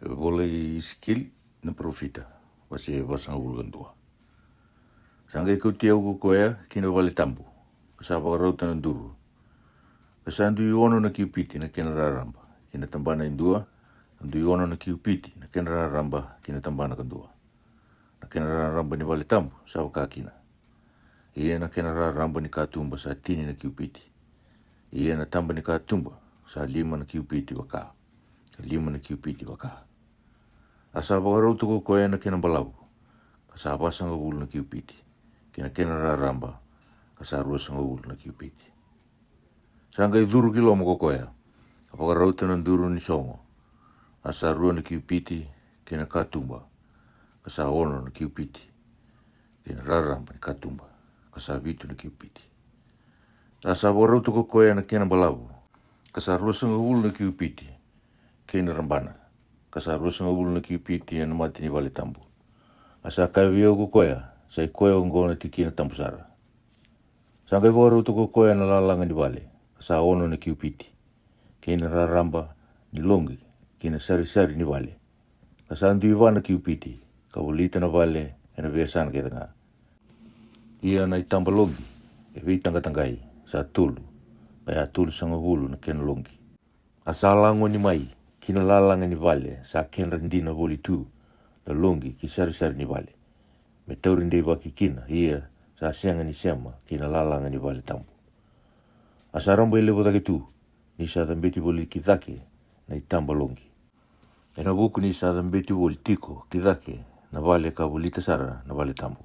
Volei skill na profita. Wase wasanga ulgandua. Sanga ikuti au koea kina vale tambu. Kasaba rauta na duru. Kasandu iono na kiupiti na kena raramba. Kina tambana indua. Andu iono na kiupiti na kena raramba kina tambana kandua. Na kena raramba ni vale tambu sawa kakina. Ia na kena raramba ni katumba sa tini na kiupiti. Ia na tamba ni katumba sa 5 na kiupiti waka. 5 na kiupiti waka. Asa bagarautu ko koea na kena balau. Kasa pasanga ulu na kiupiti. Kina kena raramba. Kasa ruasanga ulu na kiupiti. Sanga iduru kilomo ko koea. Bagarautu na duru ni songo. Asa rua na kiupiti. Kina katumba. Kasa ono na kiupiti. Kina raramba ni katumba. Kasa vitu na kiupiti. Asa bagarautu ko koea na kena balau. Kasa ruasanga ulu na kiupiti. Kina rambana. Kasa ruasanga ulu na kiupiti na mati ni vale tambu. Asa kawio ko koea. Sai koea ngona tikina tambusara. Sanga bagarautu ko koea na lalanga ni vale. Kasa ono na kiupiti. Kina raramba ni longi. Kina sari ni vale. Kasa andu iwana kiupiti. Kawulita na vale. Ena biasana kita nga. Ia na itamba longi. E vitanga tangai. Sa tulu. Kaya tulu sanga hulu na kena longi. Asa lango ni mai. Kina lalanga ni vale. Sa kena rendina voli tu. Na longi ki sari ni vale. Me taurindei waki kina. Ia sa sianga ni siama. Kina lalanga ni vale tambu. Asa ramba ile vodake tu. Ni sa dambeti voli kithake. Na itamba longi. Ena buku ni sa dambeti voli tiko kithake. Na vale ka volita sara na vale tambu.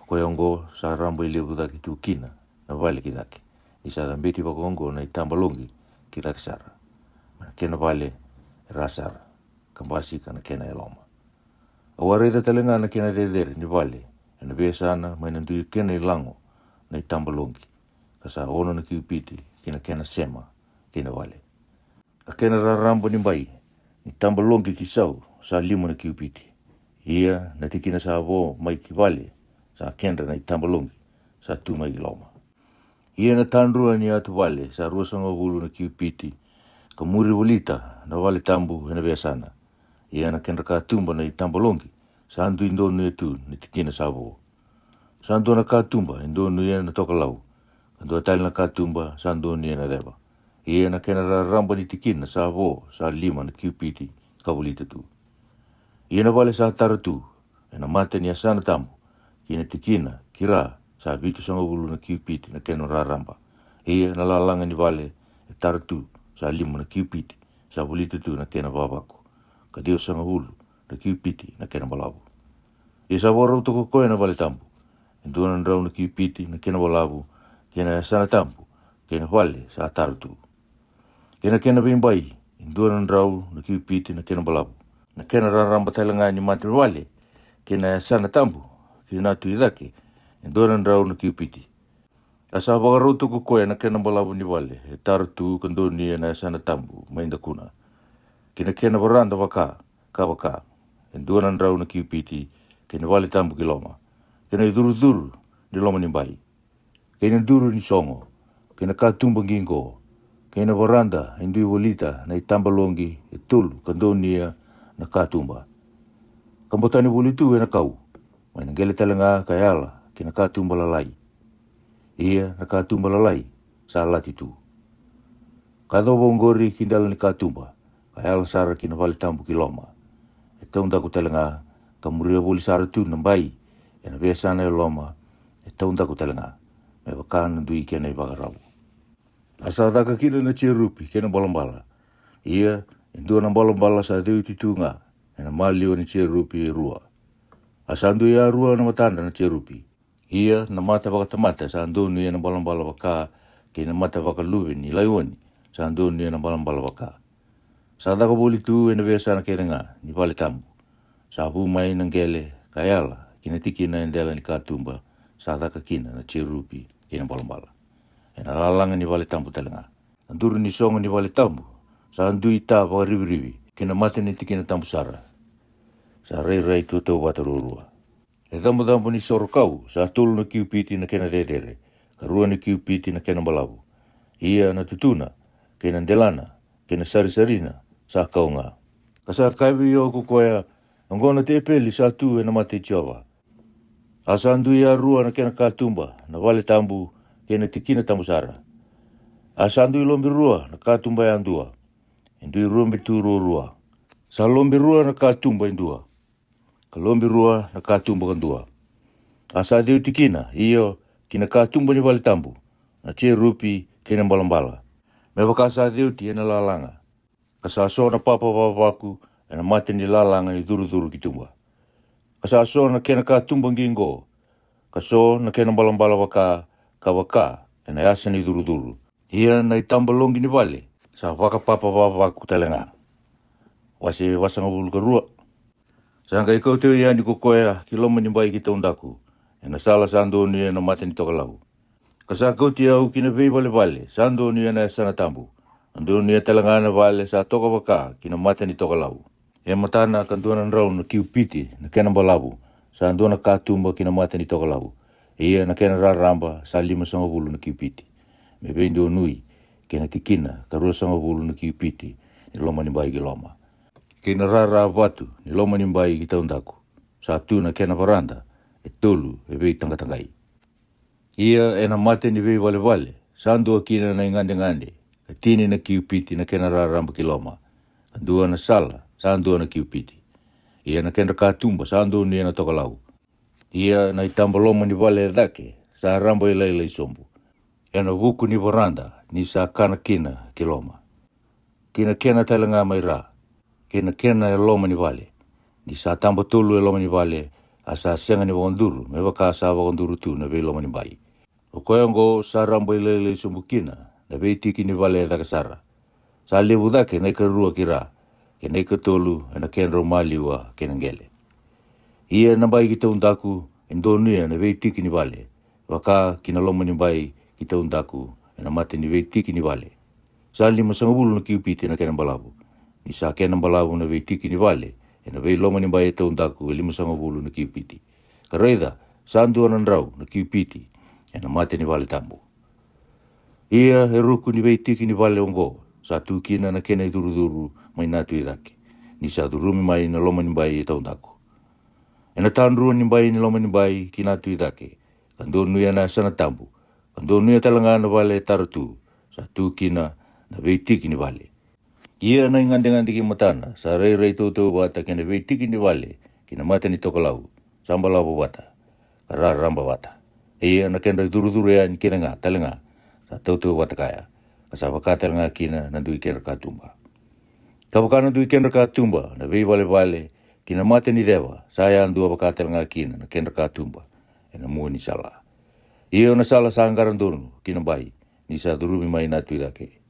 Koyongo sa ramba ile vodake tu kina. Na vale kithake. Ni sa dambeti wakongo na itamba longi kithake sara. Mana kena vale rasara. Kambasi kana kena eloma. Awareda talenga na kena dedere ni vale. Ena biasana mainandui kena ilango na itamba longi. Kasa ono na kiupiti kena sema kena vale. A kena raramba ni mai. Ni tamba longi kisau sa 5 na kiupiti. Ia na tikina sa avo mai ki vale. Sa kena na itamba longi. Sa tu mai iloma. Ia na tanrua ni atu vale. Sa ruasanga hulu na kiupiti. Kamuri volita na vale tambu ena biasana. Ia na kena katumba na itamba longi. Sa andu indonu etu ni tikina sa avo. Sa andu na katumba indonu ia na toka lau. Andu atali na katumba sa andu ia na deba. Ia na kena raramba ni tikina sa avo sa 5 na kiupiti kawulita tu. Ia na vale sa tara tu. Ena mate ni asana tambu. Kina tikina kira sa vitu sanga ulu na kiupiti na kena raramba. Ia na lalanga ni vale e tara tu sa 5 na kiupiti sa wulita tu na kena vavako. Kadio sanga ulu na kiupiti na kena balabu. Ia sa warau toko koe na vale tambu. Enduana nrau na kiupiti na kena balabu. Kena asana tambu. Kena vale sa tara tu. Kena bimbai. Enduana nrau na kiupiti na kena balabu. Na kena raramba talanga ni mati wale. Kena asana tambu. Kena tu idake. Enduana nrau na kiupiti. Asa bagarau toko koe na kena balabu ni vale. E tara tu kandoni na asana tambu. Mainda kuna. Kena baranda waka. Kawaka. Enduana nrau na kiupiti. Kena vale tambu kiloma. Kena iduru ni loma ni bai. Kena duru ni songo. Kena katumba ngingo. Kena baranda indui volita na itamba longi. E tulu kandonia na katumba. Kambotani volitu ena kau. Maina ngele talanga kayala. Kena katumba lalai. Ia na katumba lalai. Sa lati tu. Kadobo ngori kindala ni katumba. Kayala sara kina vale tambu kiloma. E taunda ku talanga. Kamuria voli sara tu nambai. Ena biasana e loma. E taunda ku talanga. Me wakana ndui kena i wagarau. Asa daka kina na rupi kena balambala. Ia, indua na balambala sa deu titunga. Ena malio ni rupi e rua. Asa andu ia rua na matanda na rupi. Ia, na mata wakatamata sa andu ni na balambala waka. Kena mata wakaluwe ni laiwani. Sa andu ni na balambala waka. Sa daka boli tu ena biasa na kena nga. Ni vale tambu. Sa humai nangele kayala. Kina tiki na endela ni katumba. Sa daka kina na rupi kena balambala. Ena lalanga ni vale tambu talanga. Anduru ni songa ni vale tambu. Sa andu ita waka rivi. Kena mate ni tiki na tambu sara. Sa rei tu tau watarurua. E tambu ni soro kau. Sa tulu na kiupiti na kena dedere. Karua ni kiupiti na kena balabu. Ia na tutuna. Kena ndelana. Kena sari-sarina. Sa kau nga. Kasa kaiwi o kukoea, ngona te peli sa tu e na mate Jehova. Asa andu ia rua na kena katumba, na wale tambu, kena tikina tambusara. Asa andu i lombi rua na katumba ya andua. Indu i rumbi tu rua. Sa lombi rua na katumba indua. Ka lombi rua na katumba kandua. Asa deu tikina, iyo, kina katumba ni wale tambu. Na che rupi kena mbalambala. Me wakasa deu ti ena lalanga. Kasa so na papa waku, ena mate ni lalanga ni duru kitumba. Kasa so na kena katumba ngingo. Kaso na kena mbalambala waka, ena yasa ni duru. Ia na itambalongi ni wale. Sa waka papa waku talenga. Wase wasanga buluka rua. Sanga ikau teo ia ni kokoea kiloma ni mbai ki taundaku. Ena sala sando ni ena mate ni tokalau. Kasa kau tia au kina vei vale. Sando ni ena sana tambu. Ando ni talangana vale sa toka waka kina mate ni tokalau. E matana kantuana rau na kiupiti na kena mbalabu. Sa ando na katumba kina mate ni tokalau. Ia na kena raramba sa 5 na kiupiti. Me vei ndo nui kena tikina karua 5 na kiupiti ni loma ni mbai ki loma. Kena rara watu ni loma ni mbai ki taundaku. Sa tu na kena varanda e tolu e vei tangatangai. Ia e na mate ni vei vale. Sandua kina na ngande. Tini na kiupiti na kena raramba ki loma. Andua na sala, sandua na kiupiti. Ia na kena katumba, sandua ni na tokalau. Ia na itamba loma ni vale dake, sa ramba ilai sombu. Ia na vuku ni varanda, ni sa kana kina ki loma. Kena talanga mai ra. Kena e loma ni vale. Ni sa tamba tolu e loma ni vale, asa senga ni wakanduru, me waka sa wakanduru tu na vei loma ni bai. O koyango sa ramba ilai sombu kina, na vei tiki ni vale daka sara. Sa levu dake na ikarua kira, ke na ikatolu e na kena romaliwa kena ngele. Ia na bai ki taundaku, endonia na vei tiki ni vale, waka kina loma ni bai ki taundaku, e na mate ni vei tiki ni vale. Sa 5 na kiupiti na kena mbalabu. Ni sa kena mbalabu na vei tiki ni vale, e na vei loma ni bai taundaku e 5 na kiupiti. Kareida, sa andua na rau na kiupiti, e na mate ni vale tambu. Ia he ruku ni vei tiki ni vale ongo, sa tukina na kena i duru mai natu i dake. Ni sa durumi mai na loma ni bai e taundaku. E na tanrua ni bai ni loma ni bai ki natu i dake. Kando nuia na sana tambu. Kando nuia talanga na vale taratu. Sa tukina na vei tiki ni vale. Ia na ngande ki matana. Sa rei toto wata kena vei tiki ni vale. Kina mata ni tokalau. Sambalabu wata. Karara ramba wata. Ia na kena duru ya ni kena nga talanga. Sa toto wata kaya. Kasa wakatalanga kina na dui kena katumba. Kawakana dui kena katumba na vei vale. Kina mate ni dewa, saya andua wakatalanga kina na kena katumba. E na mua ni sala. Ia na sala sangaran donu kina bai. Ni sa durumi mai natu i dake.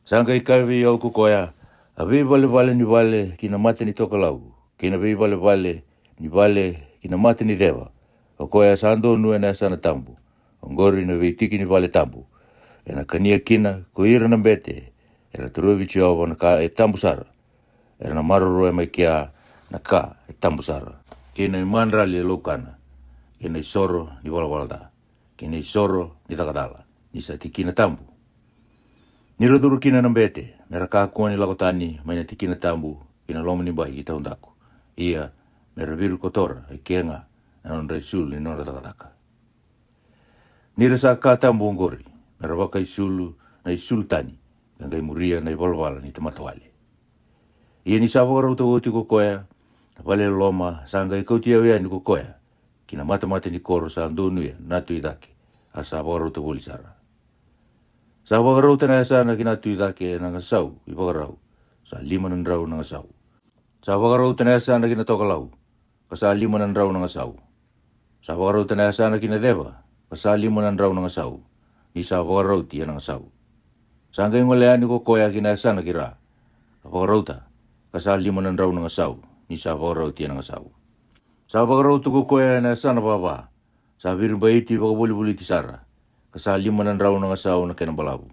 Sanga i kaiwi au kukoea. A vei vale ni vale kina mate ni tokalau. Kina vei vale ni vale kina mate ni dewa. O koea sa andonu e na sana tambu. Ongori na vei tiki ni vale tambu. E na kania kina ko ira na bete. E na turuvi Jehova na ka e tambu sara. E na maroro e mai kia na ka e tambu sara. Kina i manrali e lokana. Kina i soro ni walawalda. Kina i soro ni takadala. Ni sa tikina tambu. Ni raduru kina na bete. Mera kakua ni lakotani mai na tikina tambu. Kina loma ni bai i taundaku. Ia mera viru kotora e kienga. Na non resul ni nora takadaka. Ni rasa ka tambu ongori. Mera waka isulu na isultani. Gangai muria na i walawala ni tamatawale. Ia ni sawa rauta oti kokoea. Vale loma sanga i kautia wea ni kokoea. Kina mata ni koro sa andonuia natu i dake. A sawa rauta wolisara. Sawa rauta na sana ki natu i dake na ngasau i wakarau. Sa 5 na rau na ngasau. Sawa rauta na sana ki na tokalau. Kasa 5 na rau na ngasau. Sawa rauta na sana ki na deva. Kasa 5 na rau na ngasau. Ni sawa rauti na ngasau. Sanga ingoleani kokoea ki na sana ki ra. Sawa rauta. Kasa 5 na rau na ngasau. Ni sa warau tia nga sau. Sa warau tu kokoea na sana baba. Sa virba iti wakabuli ti sara. Kasa 5 na rau na ngasau na kena balabu.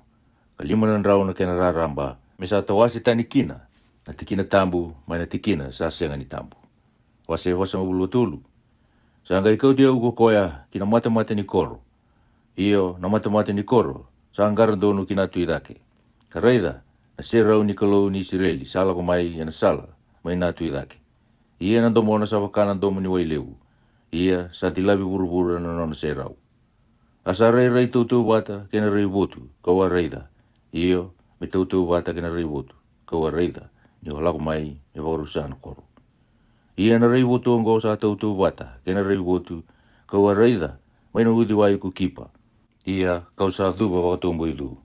Ka 5 na rau na kena raramba. Mesa tawasi tani kina. Na tikina tambu, mai na tikina sa senga ni tambu. Wase ngabulu tulu. Sa nga ikau dia kokoea kina mata ni koro. Iyo na mata ni koro. Sa anggaran donu kina tu idake. Karaida, na serau ni kalau ni Israeli. Sala kumai yana sala. mai nā tui dhake. Ia na domo na sa wakana domo ni waileu. Ia sa tilavi vuru na nona se rau. Asa rei rei tautu wata kena rei votu, kaua reida. Iyo me tautu wata kena rei votu, kaua reida. Ni o lako mai e wakarusana koro. Ia na rei votu ongo sa tautu wata kena rei votu, kaua reida. Mai na uti wai ku kipa. Ia kau sa dhuba wakatombo i dhu.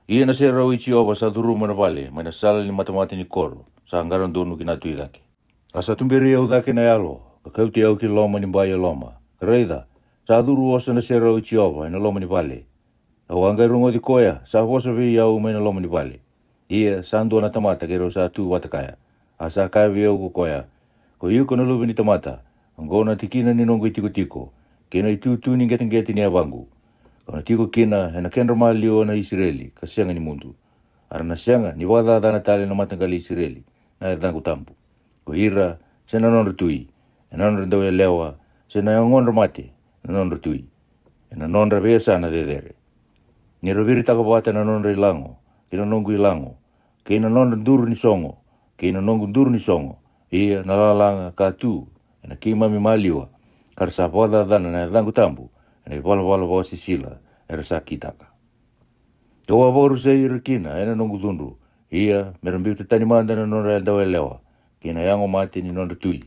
Ia na se rau ichi oba sa dhuru mana vale, mai na sala ni matamati ni koro, sa angaran donu ki natu i dhake. Asa tumberi au dhake na yalo, ka kauti au ki loma ni mbaya loma. Reida, sa dhuru osa na se rau ichi oba ina loma ni vale. Au angai rungo di koya, sa hosa vi au mai na loma ni vale. Ia sa andua na tamata kero sa tu watakaya. Asa kaya vi au koya, ko iu kona luvi ni tamata, angona tikina ni nongo i tiko tiko, kena i tu ni ngeti ni abangu. Kona tiko kina hena kenra mali o na Israeli, ka sianga ni mundu. Ara na sianga ni wakadha na tali na matangali Israeli, na dangu tampu. Ko ira, sena nonra tui, e nonra ndau e lewa, sena ngonra mate, na nonra tui. E na nonra besa na dedere. Ni raviri taka wata na nonra ilango, kina nongu ilango, kina nonra nduru ni songo, kina nongu nduru ni songo, ia na lalanga ka tu, e na kimami maliwa, karsa wakadha na dangu tampu, e na wala wa sisila, e rasa kitaka. Toa waru se ira kina, e na nongu dundu, ia merambiu te tani manda na nonra ndau e lewa, kina yango mate ni nonra tui,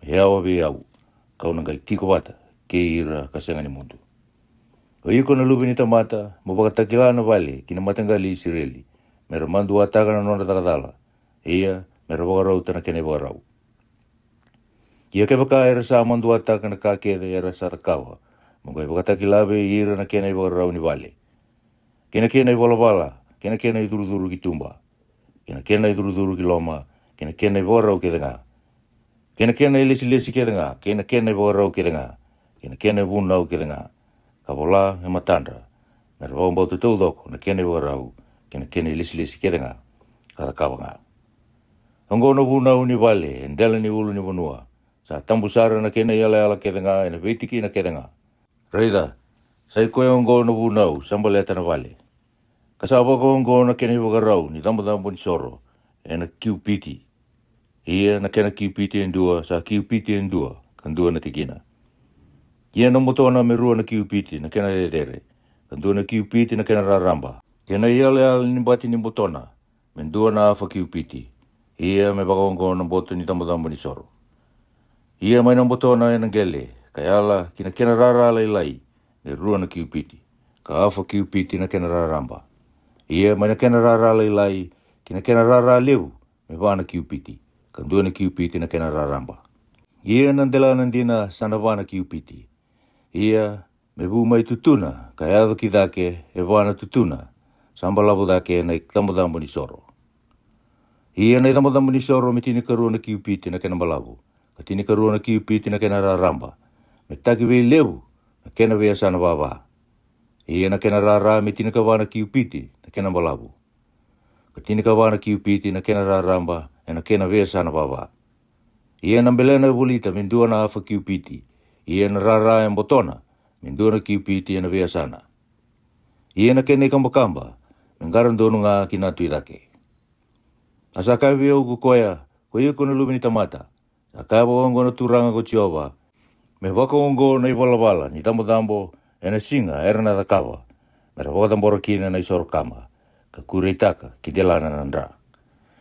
me heawa vi au, kaunangai tiko wata, ke ira kasenga ni mundu. O iko na lubi ni tamata, mo wakatakila na vale, kina matangali Israeli, mera mandu wataka na nonra takadala, ia mera wakarau tana kene wakarau. Ia ke baka era sa mandu wataka na kakede era sa takawa, mo kai wakatakila be ira na kene wakarau ni vale. Kena i wala, kena i duru ki tumba, kena i duru ki loma, kena i wakarau ke denga. Kena i lesi ke denga, kena i wakarau ke denga, kena i wunau ke denga. Ka wola e matandra, mera waumbau te taudoko na kena i wakarau, kena i lesi ke denga, ka kawanga. Ongo na wunau ni vale, endela ni ulu ni wanua, sa tambusara na kena i ala ke denga, ena veitiki na ke denga. Reida, sai koe ongo na wunau, sambaleta na vale. Kasaba ko ongo na kena i wakarau, ni dambo ni soro, ena kiupiti. Ia na kena kiupiti endua, sa kiupiti endua, kandua na tikina. Ia na motona me rua na kiupiti, na kena dedere, kandua na kiupiti na kena raramba. Kena i ala ni bati ni motona, mendua na afa kiupiti. Ia me baka ongo na boto ni dambo ni soro. Ia mai na motona ena gele, kaya ala kena rara lai, me rua na kiupiti, ka afa kiupiti na kena raramba. Ia mai na kena rara lai, kena rara leu, me wana kiupiti, kandua na kiupiti na kena raramba. Ia nandela nandina sana wana kiupiti. Ia me vu mai tutuna, kaya ado ki dake e wana tutuna, sambalabu dake na iktamodambo ni soro. Ia na iktamodambo ni soro me tini karua na kiupiti na kena malabu, ka tini karua na kiupiti na kena raramba, me taki vei leu, na kena vea sana baba. Ia na kena rara me tini ka wana kiupiti na kena malabu. Ka tini ka wana kiupiti na kena raramba, e na kena vea sana baba. Ia na mbelena e volita mendua na afa kiupiti. Ia na rara e mbotona, mendua na kiupiti e na vea sana. Ia na kena ikamba, mengaran donu ngā ki natu i dake. Asa kai veo ku koea, ko ia kona lubi ni tamata. Sa kai wakongo na turanga ko Jehova, me wakongo na i wala, ni tambo, e na singa, era na takawa. Mera wakatambora kina na i soro kama, ka kureitaka ki te lana nandra.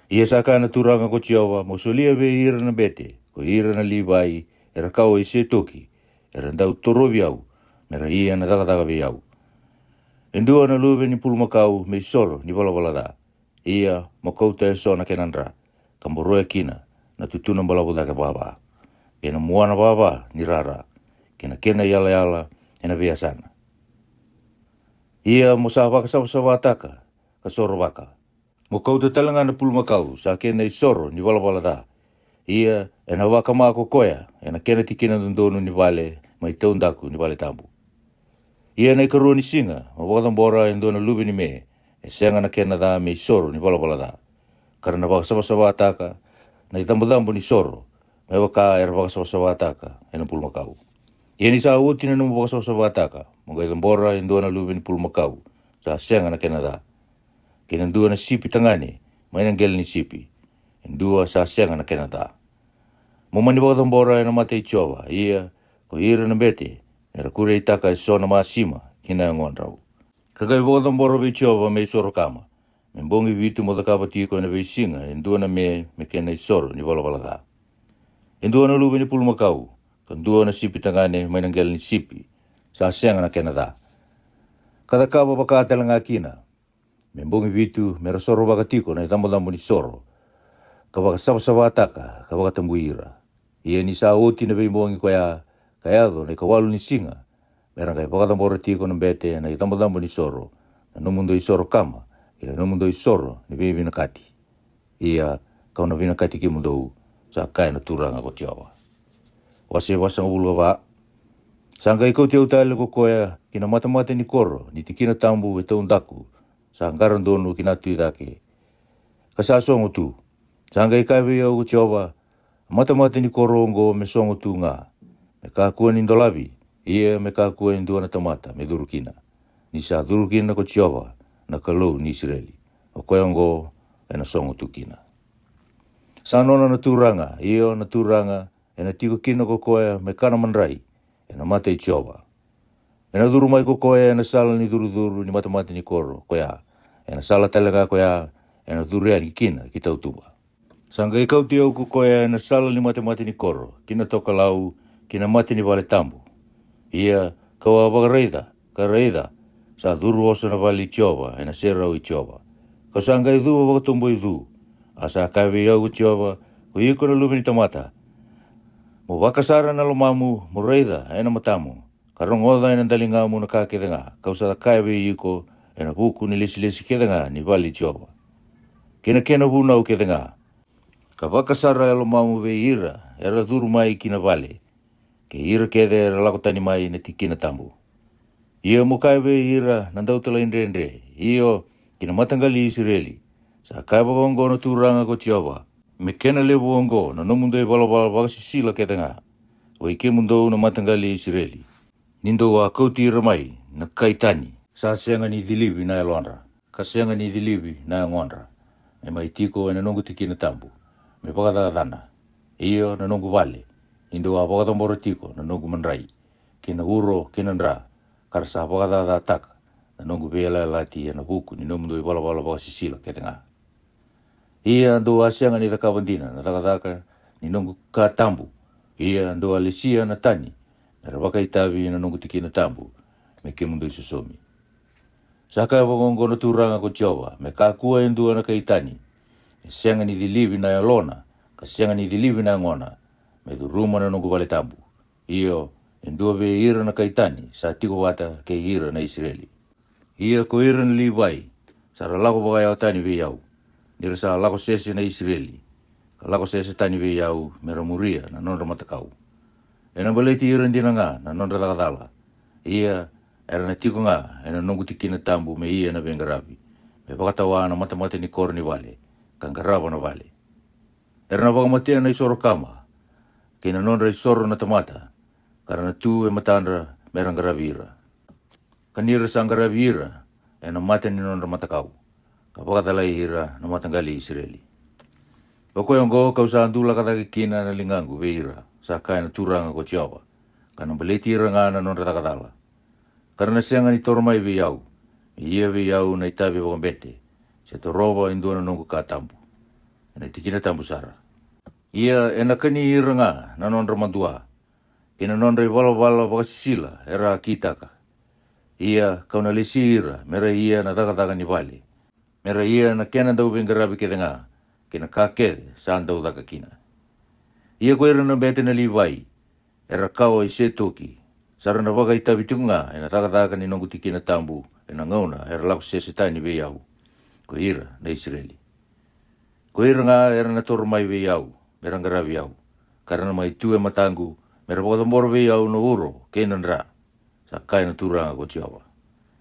Ia sa kai na turanga ko Jehova, mo solia ve ira na bete, ko ira na libai, era kau i se toki, era ndau torobi au, mera ia na takataka vi au. Endua na luwe ni pulumakau me soro ni wala da. Ia makauta e so na kenandra, kamboroe kina na tutuna mbalabu dake baba. Kena muana baba ni rara, kena yala, ena vea sana. Ia mo sa waka sa taka, ka soro waka. Mo kauta talanga na pulumakau sa kena i soro ni wala da. Ia ena waka mako koea, ena kena tikina dondonu ni vale, mai taundaku ni vale tambu. Ia na ikarua ni singa, ma wakatambora e ndona lubi ni me, e senga na kena da me i soro ni wala da. Karana waka sama taka, na i tambu ni soro, me waka era waka sama taka, ena pulumakau. Ia ni sa uti na numu waka sama taka, ma wakatambora e ndona lubi ni pulumakau, sa senga na kena da. Kena ndua na sipi tangane, ma ina ngel ni sipi. Indua sa senga na kenata. Mumani wakatambora na mate ichova, ia ko ira na bete, era kure itaka sona masima, kina ngondrau. Kagai wakatambora be ichova me isoro kama. Membongi vitu mo takapati ko na be singa, indua na me kena isoro ni wala. Indua na lubi ni pulmakau, kandua na sipi tangane may nanggel ni sipi, sa senga na kenata. Kada kaba pakatala nga kina, membongi vitu merasoro wakatiko na itambo ni soro, kabaka sabasawataka, kabaka tambuira. Ia ni sa oti na membongi kaya kayado na ikawalu ni singa, merang kaya pakatambora tiko na bete na itambo ni soro, na numundo isoro kama, ila numundo isoro ni bibi na kati. Ia kau na bina kati kimundo sa kaya na turanga ko tiawa. Wase wasang ulo ba, sangka ikaw tiyaw tala ko koya kina mata-mata ni koro ni tikina tambu ito undaku sa anggaran dono kinatu idake. Kasasongo tu, sangka ikaw yaw ko tiyawa mata-mata ni koro ngo mesongo tu nga. Mekakuan indolabi, iya mekakuan dua na tamata me durukina. Nisa durukina ko tiyawa na kalau ni Israeli. O koya ngo na songo tu kina. Sanona na turanga, iyo na turanga, na tiko kina ko koya mekana manrai. Na mata ichova. Na duru mai ko koya na sala ni duru ni mata ni koro koya. Na sala talaga koya na duria ni kina kita utuba. Sangga ikau tiau ko koya na sala ni mata ni koro. Kina toka lau kina mati ni vale tambu. Ia kawa bagareida, kareida. Sa duru osa na vale ichova na serau ichova. Kau sangga idu bagatumbo idu. Asa kawe iau ichova ko iko na lubi ni tamata. Mo wakasara na lomamu mo reida na matamu. Karong oda na dalingamu na kakedenga. Kausa kaiwe iko na buku ni lesi kedenga ni vali Jehova. Kena buna u kedenga. Ka wakasara na lomamu ve ira era duru mai kina vale. Ke ira kede era lakotani mai na tikina tambu. Ia mo kaiwe ira na dautala indrendre. Iyo kina matangali Israeli. Sa kaiwa kongo na turanga ko Jehova. Me kena lebu ongo na no mundo e bala wakasisila ketenga. O ike mundo na matangali Israeli. Nindo wa kauti ramai na kaitani. Sa sianga ni dilibi na elondra. Ka sianga ni dilibi na ngondra. E mai tiko e na nongu tiki na tambu. Me pakatadana. Iyo na nongu vale. Nindo wa pakatambora tiko na nongu manrai. Kina uro kina ndra. Karsa pakatadana taka. Na nongu bela lati na buku ni no mundo e bala wakasisila ketenga. Ia ndo asianga ni takabandina na takataka ni nongu ka tambu. Ia ndo alisia na tani. Na waka itavi na nongu tiki na tambu. Me ke mundo isusomi. Saka wakongo na turanga ko Jehova. Me kakua endua na kaitani. Sianga ni dilivi na yalona. Ka sianga ni dilivi na ngona. Me duruma na nongu vale tambu. Iyo endua ve ira na kaitani. Sa tiko wata ke ira na Israeli. Ia ko ira na Livai. Sara lako baka yao tani ve yau. Nira sa lako sese na Israeli. Ka lako sese tani ve yau mera muria na nonra matakau. E na baleti iran dina nga na nonra takatala. Ia era na tiko nga e na nongu tiki na tambu me ia na bengarabi. Me pakatawa na mata ni kor ni vale. Kangaraba na vale. Era na pakamatia na isoro kama. Kina nonra isoro na tamata. Karana tu e matandra merang garabira. Kanira sa garabira e na mata ni nonra matakau. Kapakatalai ira na matanggali Israeli. Okoyongo kausa andula katakikina na lingangu ve ira. Sa kaya na turanga ko Jehova. Kanang baleti ira nga na nonra takatala. Karena sianga ni tormai ve yau. Ia ve yau na itabe wakambete. Sa toroba indua na nongu katambu. Na itikina tambu sara. Ia enakani ira nga na nonra mandua. Kina nonra iwala wakasisila era kitaka. Ia kauna lesi ira mera ia na takataka ni vale. Mera ia na kena dau bengarabi kedenga. Kena kakede saan dau takakina. Ia koera na bete na Livai. Era kawa i setoki. Sara na waka itabi tunga. Ena takataka ni nongu tiki na tambu. Ena ngauna era lako sesetani ve yau. Ko ira na Israeli. Ko ira nga era na tormai ve yau. Mera ngarabi yau. Karana mai tue matangu. Mera wakatambora ve yau no uro. Kenan ra. Sa kaya na turanga ko Jehova.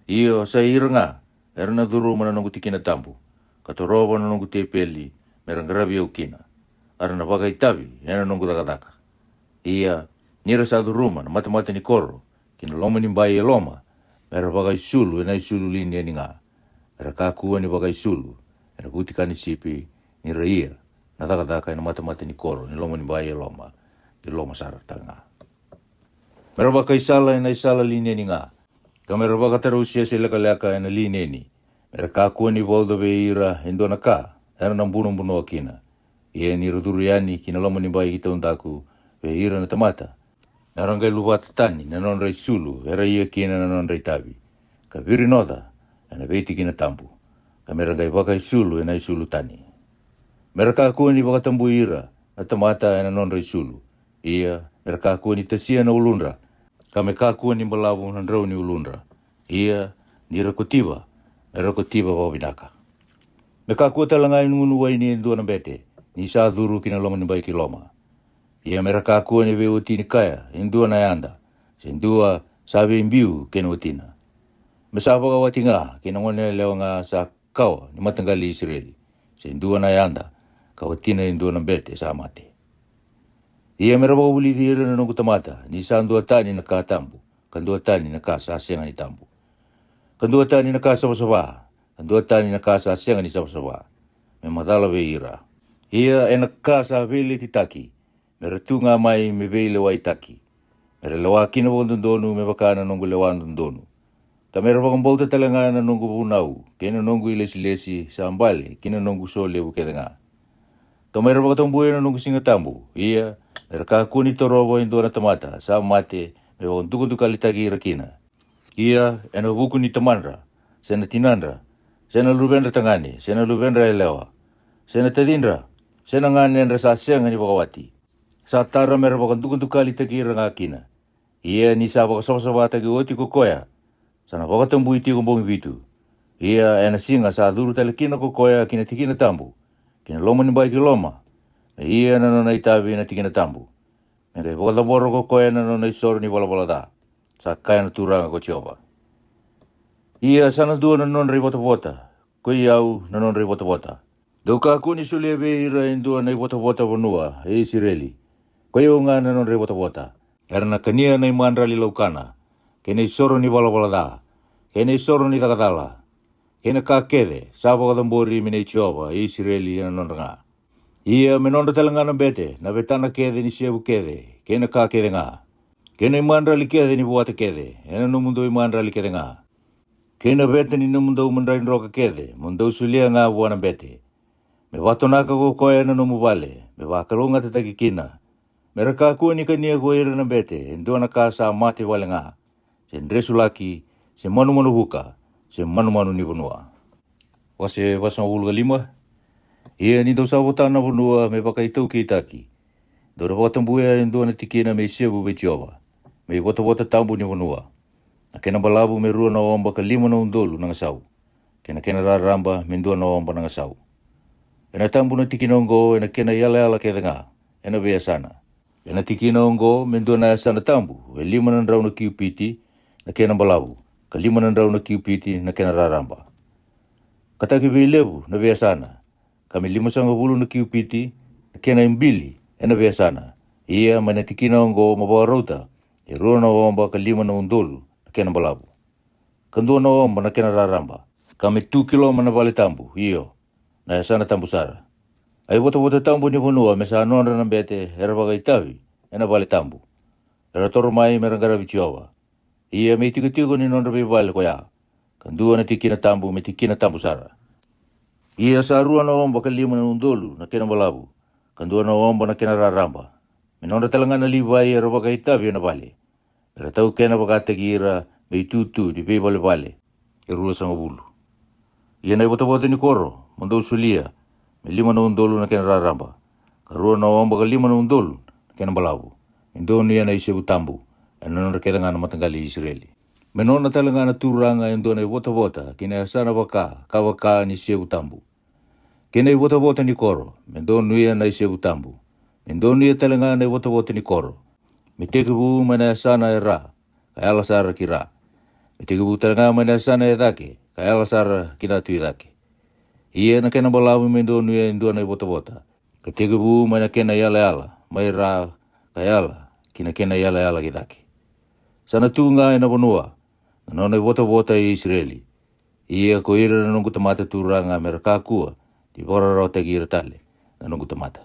Iyo sa ira nga. Era na duru mana nongu tiki na tambu. Katoroba na nongu tepeli. Mera ngarabi yau kina. Ara na waka itabi. Ena nongu takataka. Ia nira sa duruma na mata ni koro. Kina loma ni mbai e loma. Mera waka isulu ena isulu lini eni nga. Mera kakua ni waka isulu. Ena kutika ni sipi. Nira ia na taka ina mata ni koro ni loma ni bai i loma sara tanga. Mera baka isala line ni nga. Ka mera baka taru sia se leka ina line ni. Mera kakua ni volda ve ira indona ka. Era nang buno akina. Ia ni ruduriani kina loma ni bai kita undaku ve ira na tamata. Era ngai luwata tani na non rai sulu. Era ia kina na non rai tabi. Ka viri noda ina veiti kina tampu. Ka mera ngai baka isulu ina isulu tani. Mera kakua ni baka tambu ira na tamata ina non rai sulu. Ia mera kakua ni tasia na ulunra. Ka me kakua ni malawu na ndrau ni ulunra. Ia ni rakotiba. Rakotiba wawinaka. Me kakua talangai ngunu wai ni ndua na bete. Ni sa dhuru kina loma ni bai ki loma. Ia mera kakua ni veo tini kaya. Indua na yanda. Sindua sabi imbiu kena utina. Me sa baka wati nga. Kina ngone leo nga sa kawa ni matanggali Israeli. Sindua na yanda. Kawatina indua na bete sa mate. Ia mera baka uli dhira na nungu tamata. Ni sa ndua tani na ka tambu. Kandua tani na ka sa asenga ni tambu. Kandua tani na ka sawa-sawa. Kandua tani na ka sa asenga ni sawa-sawa. Me madala ve ira. Ia ena ka sa vele titaki. Mera tunga mai me vele wa itaki. Mera lewa kina wondondonu me baka na nungu lewa ndondonu. Ka mera baka mbauta talanga na nungu bunau. Kena nungu ilesi-lesi sa ambale. Kina nungu sole bukedenga. Ka mera baka tombue na nungu singa tambu. Ia mera kakua ni torobo indua na tamata. Sa mate me baka ntuku litaki ira kina. Ia ena buku ni tamandra. Sena tinandra. Sena lubendra tangani. Sena lubendra elewa. Sena tedindra. Sena ngani endra sa asenga ni baka wati. Sa tara mera baka ntuku litaki ira nga kina. Ia ni sa baka sawa-sawa taki oti kokoya. Sana baka tambu iti kumbongi vitu. Ia ena singa sa dhuru tali kina kokoya kina tikina tambu. Kina loma ni bai ki loma. Ia na nona itavi na tikina tambu. Ngai baka laboro kokoya na nona isoro ni bala da. Sa kaya na turanga ko Jehova. Ia sana dua na non rei bota-bota. Ko iau na non rei bota-bota. Dau kaku ni sulia ve ira indua na bota-bota vanua e Israeli. Ko iau nga na non rei bota-bota. Era na kania na imandra li laukana. Kena isoro ni bala da. Kena isoro ni takatala. Kena kakede. Saba katambori mine Jehova e Israeli na non nga. Ia menonda talangana bete. Na betana kede ni siebu kede. Kena kakede nga. Kena imandra li kede ni buata kede. Ena no mundo imandra li kede nga. Kena bete ni no mundo umandra roka kede. Mundo sulia nga buana bete. Me watonaka ko koe na no mubale. Me wakalunga tataki kina. Mera kakua ni kania ko ira na bete. Indua na kasa mate wale nga. Se ndresu laki. Se manu huka. Se manu ni vanua. Wase wasang ulga lima. Ia ni dau sabotana vanua me baka itau ki itaki. Dora watambuea indua na tikina me siebu be Jehova. Me wata tambu ni vanua. Na kena balabu me rua na omba ka 5 na undolu na ngasau. Kena raramba me 2 na omba na ngasau. Ena tambu na tikinongo ena kena yala keda nga. Ena vea sana. Ena tikinongo me 2 na sana tambu. E 5 na ndrau na kiupiti na kena balabu. Ka 5 na ndrau na kiupiti na kena raramba. Kataki vei levu na vea sana. Kami 5 sanga bulu na kiupiti na kena imbili ena vea sana. Ia mana tikinongo mabawa rauta. E rua na omba ka 5 na undolu na kena balabu. Ka 2 na omba na kena raramba. Kami 2 kiloma na vale tambu. Iyo. Na ya sana tambu sara. Ai wata tambu ni vanua me sa nonra na bete era baga itavi. Ena vale tambu. Era toro mai merangara vi Jehova. Ia me tiko ni nonra vi vale ko ya. Ka 2 na tikina tambu me tikina tambu sara. Ia sa rua na omba ka 5 na undolu na kena balabu. Ka 2 na omba na kena raramba. Me nonra talangana livai era baga itavi na vale. Era tau kena baga ira me itutu di vale. E rua sanga bulu. Ia na wata ni koro. Mondou sulia. Me 5 na undolu na kena raramba. Ka rua na omba ka 5 na undolu na kena balabu. Indoni ia na isebu tambu. E nonra keda ngana matanggali Israeli. Me nona talangana turanga indona wata kina sana baka kawaka ni isebu tambu. Kena wata ni koro. Me ndonu ia na isebu tambu. Me ndonu ia talangana wata ni koro. Me tekebu mana sana era. Kaya sara kira. Me tekebu talangana mana sana edake. Kaya sara kina tu edake. Ia na kena balabu me ndonu ia indona wata. Ka tekebu mana kena yala. Mai ra kayala. Kina yala kidake. Sana tunga ina vanua. Nona wata i Israeli. Ia ko ira na nungu tamata turanga mera kakua. Di bora rau tagi ira tale. na nungu tamata.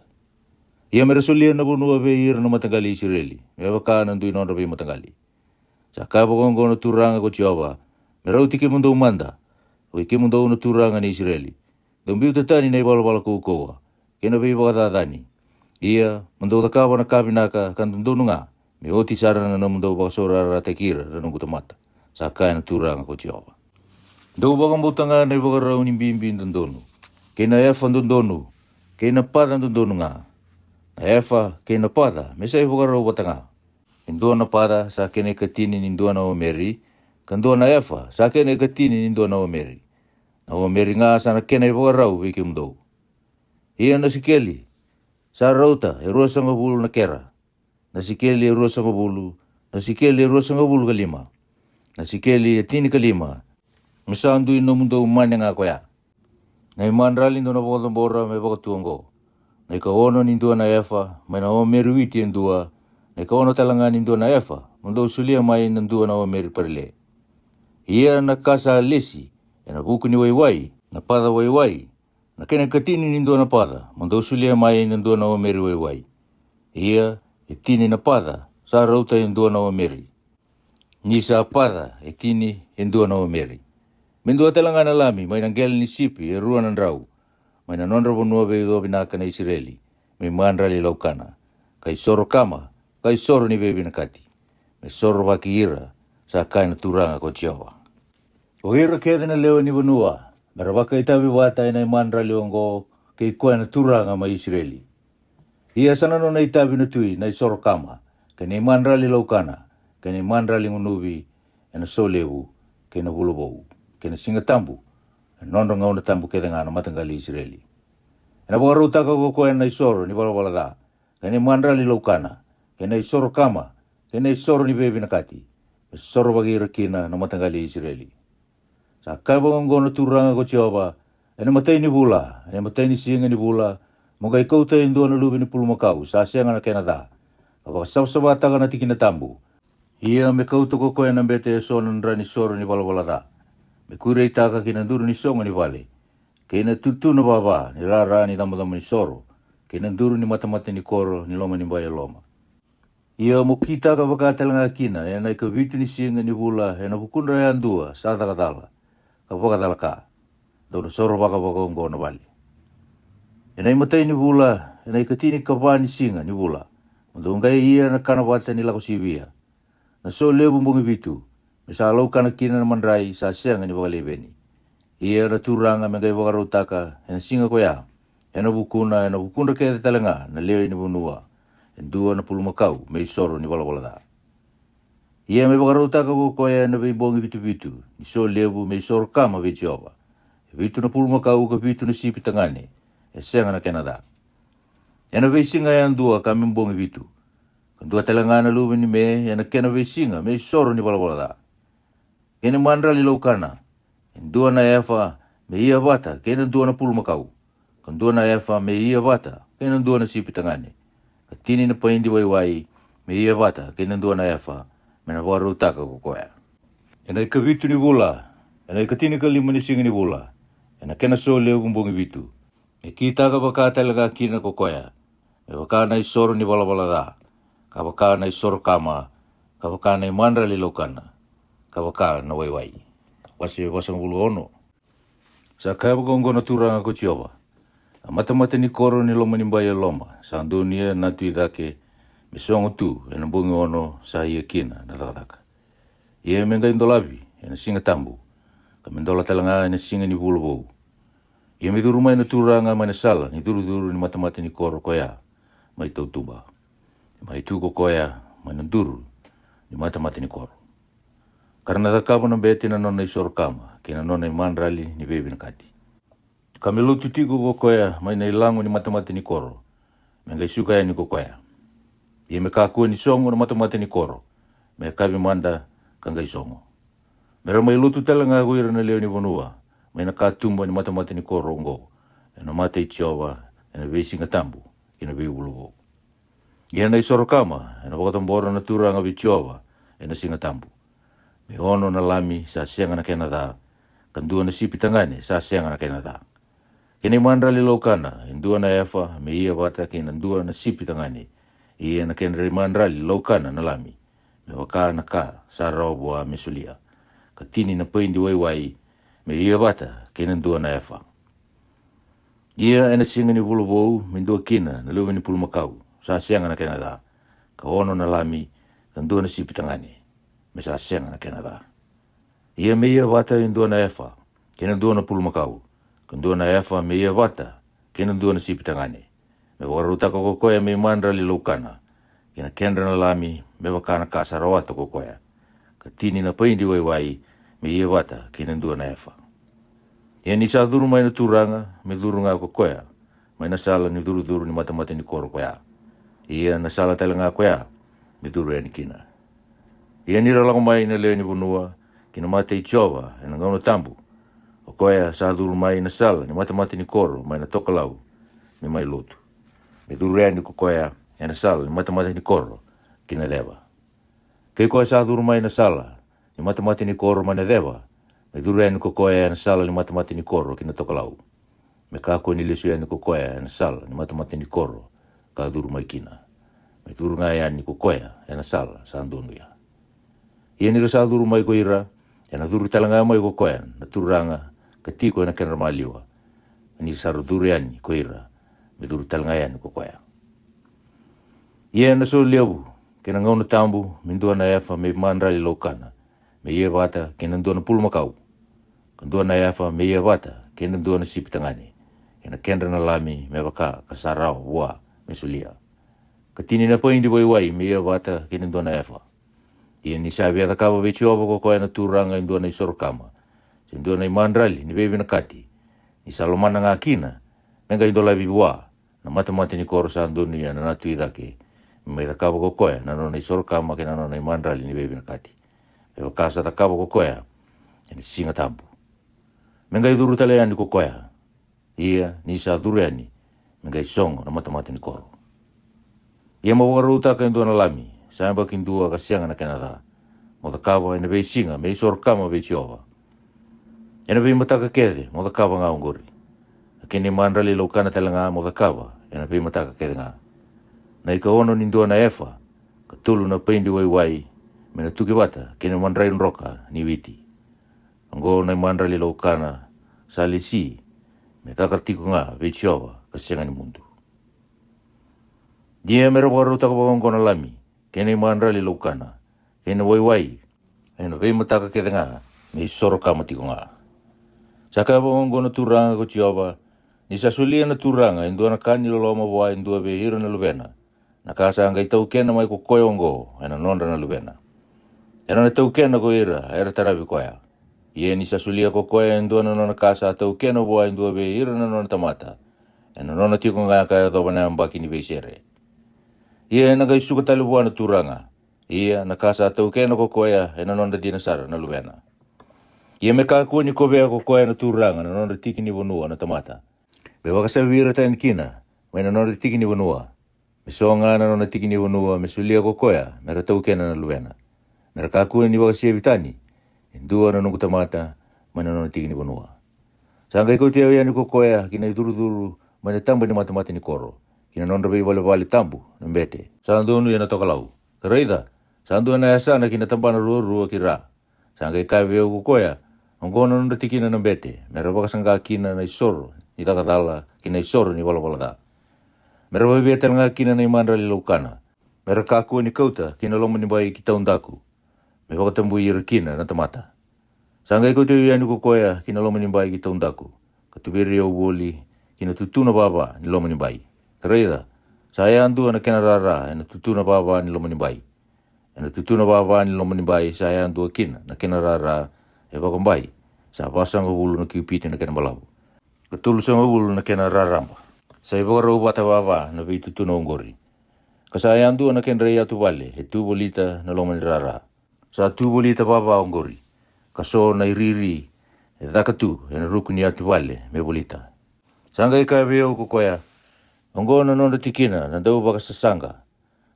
Ia me rasulia na bunua ve ira na matangali Israeli, me waka na ndui nonda ve matangali. Sa ka bagongo na turanga ko Jehova, me rauti ke mundo umanda, o ke mundo na turanga ni Israeli. Dombiu tatani na ibala kukoa, ke na ve wakatadani. Ia mundo takawa na kabinaka kan ndununga, me oti sarana na mundo bakasora ratakira na nungu tamata. Sa ka na turanga ko Jehova. Ndo bagamutanga na ibagarau ni bimbi ndondonu. Ke na efa ndondonu, ke na pada ndondonu nga. Na efa ke na pada, me sa ibagarau watanga. Indua na pada sa kene katini ni indua na omeri, kandua na efa sa kene katini ni indua na omeri. Na omeri nga sa na kene ibagarau wiki mdou. Ia na sikeli, sa rauta e rua sanga bulu na kera. Na sikeli e rua sanga bulu, na sikeli e rua sanga bulu kalima. Na sikeli e tini kalima. Misa andui no mundo umane nga koya. Na imanrali ndo na bora me bakatuango. Na ika ono ni ndua na efa, may na omeri witi ndua. Na ika ono talanga ni ndua na efa, mundo usulia mai na ndua na omeri parile. Ia na kasa lesi, e na buku ni waiwai, na pada waiwai. Na kene katini ni ndua na pada, mundo usulia mai na ndua na omeri waiwai. Ia e tini na pada, sa rauta e ndua na omeri. Nisa pada e tini e ndua na omeri. Mendua talanga na lami, may nanggel ni sipi e rua nandrau. May nanondra bonua veido binaka na Israeli, may manrali laukana. Kay soro kama, kay soro ni bebi nakati. May soro baki ira, sa kay na turanga ko Jehova. O ira keda na leo ni bonua, marabaka itabi wata na manrali ongo, kay kuya na turanga ma Israeli. Ia sanano na itabi na tui, na soro kama, kay na manrali laukana, kay na manrali ngunubi, e na solewu, kay na bulubou. Kena singa tambu, nondo ngau na tambu keda ngana matangali Israeli. Ena bagaru taka ko na isoro ni bala da. Kena mandrali laukana, kena isoro kama, kena isoro ni bebi nakati. Isoro bagi rakina na matangali Israeli. Sa kabango na turanga ko Jehova, ena matay ni bula, ena matay ni singa ni bula, mga ikaw tayo indua na lubi ni pulumakaw, sa siya nga na Canada. Kapag sabsabata ka na tikin na tambu, iya me kauto ko na bete so nandra ni soro ni bala da. Me kurei taka kina nduru ni songa ni vale. Kina tutu na baba ni rara ni damadama ni soro. Kina nduru ni matamata ni koro ni loma ni baya loma. Ia mo kita ka bakatalanga kina ya na ikavitu ni singa ni vula ya na bukundra ya andua sa takatala. Kapakatala ka. Daw na soro baka bakongo na vale. Ya na imatay ni vula ya na ikatini kaba ni singa ni vula. Mundunggay iya na kanabata nila ko sibia. Na so lebo mbongi vitu. Misalau kana kina naman rai sa siya nga ni bakalibeni. Ia na turanga mga ibakarutaka, en singa ko ya, en bukuna kaya talanga, na leo ni bunua, en dua na pulumakaw, may soro ni balawala. Ia may bakarutaka ko kaya na bibongi vitu-vitu, ni so lebu may soro kama Jehova. Vitu na pulumakaw ka vitu na sipitangani, e siya nga na Canada. En na singa yan dua kami bongi vitu. Kandua talanga na lubi ni me, en na kena singa, may soro ni balawala. Kena mandrali laukana. Indua na efa me ia bata. Kena dua na pulmakau. Kandua na efa me ia bata. Kena dua na sipitangane. Katini na paindi waiwai me ia bata. Kena dua na efa me na waru taka kukoya. Ena ikavitu ni bula. Ena ikatini kalima ni singa ni bula. Ena kena so leo kumbongi vitu. E kita ka baka talaga kina kukoya. Me baka na isoro ni balabala da. Ka baka na isoro kama. Ka baka na mandrali laukana. Kawaka na waiwai. Wasi wasang ulu ono. Sa kaya bagongo na turanga ko Jehova. Mata-mata ni koro ni loma ni mbaya loma. Sa dunia na tuidake. Misongo tu ena bungi ono sa ia kina na takataka. Ia menga indolabi ena singa tambu. Kamendola talanga ena singa ni bulubou. Ia miduru mai na turanga mai na sala. Ni duru-duru ni mata-mata ni koro koya. Mai tau tuba. Mai tuko koya. Mai na duru ni mata-mata ni koro. Karena takabo na beti na nona isoro kama, kina nona mandrali ni bebi nakati. Kami lutu tigo kokoya, may na ilango ni matamati ni koro. Menga isuka ya ni kokoya. Ia me kakua ni songo na matamati ni koro. Me kabi manda kanga isongo. Mera may lutu talanga guira na leo ni bonua. May nakatumba ni matamati ni koro ngo. Ena mata Jehova, ena besi ngatambu, kina bebi bulugo. Ia na isoro kama, ena wakatambora na turanga Jehova, ena singatambu. Me ono na lami sa sianga na Canada, kandua na sipitangane sa sianga na Canada. Kene mandrali laukana, indua na efa, me ia wata kena ndua na sipi tangani. Ia na kena mandrali laukana na lami. Me waka na ka, sarau mesulia. Katini na paindi wai, me ia wata kena ndua na efa. Ia ena singa ni vulu vou, me ndua kina na lewa ni pulu makau. Sa sianga na kena da. Ka ono na lami, ka ndua na sipi tangani. Me sa sianga na kena da. Ia me ia wata indua na efa, kena ndua na pulu makau. Kandua na efa me ia wata, kena ndua na sipi tangani. Me warutaka kokoya me mandrali laukana. Kena kendra na lami, me wakana ka sarawata kokoya. Katini na paindi wai, me ia wata, kena ndua na efa. Ia ni sa dhuru mai na turanga, me dhuru ngā kokoya. Mai na sala ni dhuru ni mata ni koro koya. Ia na sala tala ngā koya, me dhuru ni kina. Ia ni ralako mai na leo ni bunua, kina mata i Jehova, ena ngauna tambu. O koea sa dhuru mai na sala, ni mata ni koro, mai na tokalau, me mai lotu. Me dhuru ni koea, ena sala, ni mata ni koro, kina lewa. Kei koea sa dhuru mai na sala, ni mata ni koro, mai na lewa. Me dhuru ni koea, ena sala, ni mata ni koro, kina tokalau. Me kako ni lesu ni koea, ena sala, ni mata ni koro, ka dhuru mai kina. Me dhuru ngai ni koea, ena sala, sa ndonu ya. Ia ni sa dhuru mai koira, ena dhuru talanga mai koea, na turanga, katiko na kena maliwa. Ni saru dhuru yani koira, me dhuru talanga yani kokoya. Ia na so lewu, kena ngauna tambu, mindua na efa me mandrali laukana. Me ia wata, kena ndua na pulu makau. Kandua na efa me ia wata, kena ndua na sipi tangani. Kena kendra na lami, me waka, kasarau, mesulia. Katini na paindi wai, me ia wata, kena ndua na efa. Ia ni sabi ata kawa vechi oba kokoya na turanga indua na isorokama. Indua na mandrali, ni bebi na kati. Ni salomana ngā kina, menga indola vivua, na mata ni koro sa andoni ya na natu idake. Mei takaba kokoya, na nona isorokama ke na nona mandrali ni bebi na kati. Ewa kasa takaba kokoya, ni singa tampu. Menga iduru tale yani kokoya. Ia, ni sa duru yani, menga isongo na mata ni koro. Ia mawaru utaka indua na lami, samba kindua kasianga na kenada. Mota kaba ina bei singa, me isorokama vechi oba. Ena bei mataka kede, moda kaba ngā ungori. Kene mandrali laukana tala ngā moda kaba, ena bei mataka kede ngā. Na ika ono nindua na efa, ka tulu na paindi wai, me na tuki wata, kene mandrai nroka ni witi. Ango na mandrali laukana, sa lisi, me taka tiko ngā, vechi ova, ka sianga ni mundu. Dia mera waru taka wawango na lami, kene mandrali laukana, kene wai, ena bei mataka kede ngā, me isoro kama tiko ngā. Saka bongo na turanga ko Jehova, ni sasulia na turanga, indua na kani loloma wa indua be hira na lubena. Na kasa anga itau kena mai ko koyongo, ena nonda na lubena. Ena na tau kena ko ira, era tarabi koya. Ie ni sasulia ko koya indua na nona kasa tau kena wa indua be hira na nona tamata. Ena nona tiko ngā kaya toba na mbaki ni beisere. Ie na gai suka talibua na turanga. Ie na kasa tau kena ko koya, ena nonda dinasara na lubena. Ia me kākua ni kovea ko koea na tūranga na nonda tiki ni wanua na tamata. Me wakasawira tani kina, mai na nonda tiki ni wanua. Me soanga na nonda tiki ni wanua, me sulia ko koea, me ratau kena na luena. Me rakākua ni wakasia vitani, indua na nungu tamata, mai na nonda tiki ni wanua. Sanga iko te au yani ko koea, kina iduru, mai na tamba ni matamata ni koro. Kina nonda bei wale tambu, na mbete. Sandunu ya na tokalau. Karaida, sandu na yasana kina tambana rua kira. Sanga ikawe au ko koea, Angono nunda tikina na bete, mera wakasanga kina na isoro, ni takatala kina isoro ni wala da. Mera wabiatel nga kina na imandrali laukana. Mera kakua ni kauta kina lomo ni bai ki taundaku. Me wakatambu ira kina na tamata. Sanga iko te uyani kukoya kina lomo ni bai ki taundaku. Katubiri au woli kina tutuna baba ni lomo ni bai. Karaida, saya andu na kena rara ena tutuna baba ni lomo ni bai. Ena tutuna baba ni lomo ni bai saya andu kina na kena rara e wakambai, sa pasanga ulu na kiupiti na kena malabu. Katulu sanga ulu na kena raramba. Sa iwakarau bata wawa na vitu tuna ungori. Kasaya andu na kena raya tu vale, he tu bolita na lomani rara. Sa tu bolita wawa ungori. Kaso na iriri, e dakatu, e na ruku ni atu vale, me bolita. Sanga ika veo kukoya, ongo na nonda tikina, na dau baka sasanga.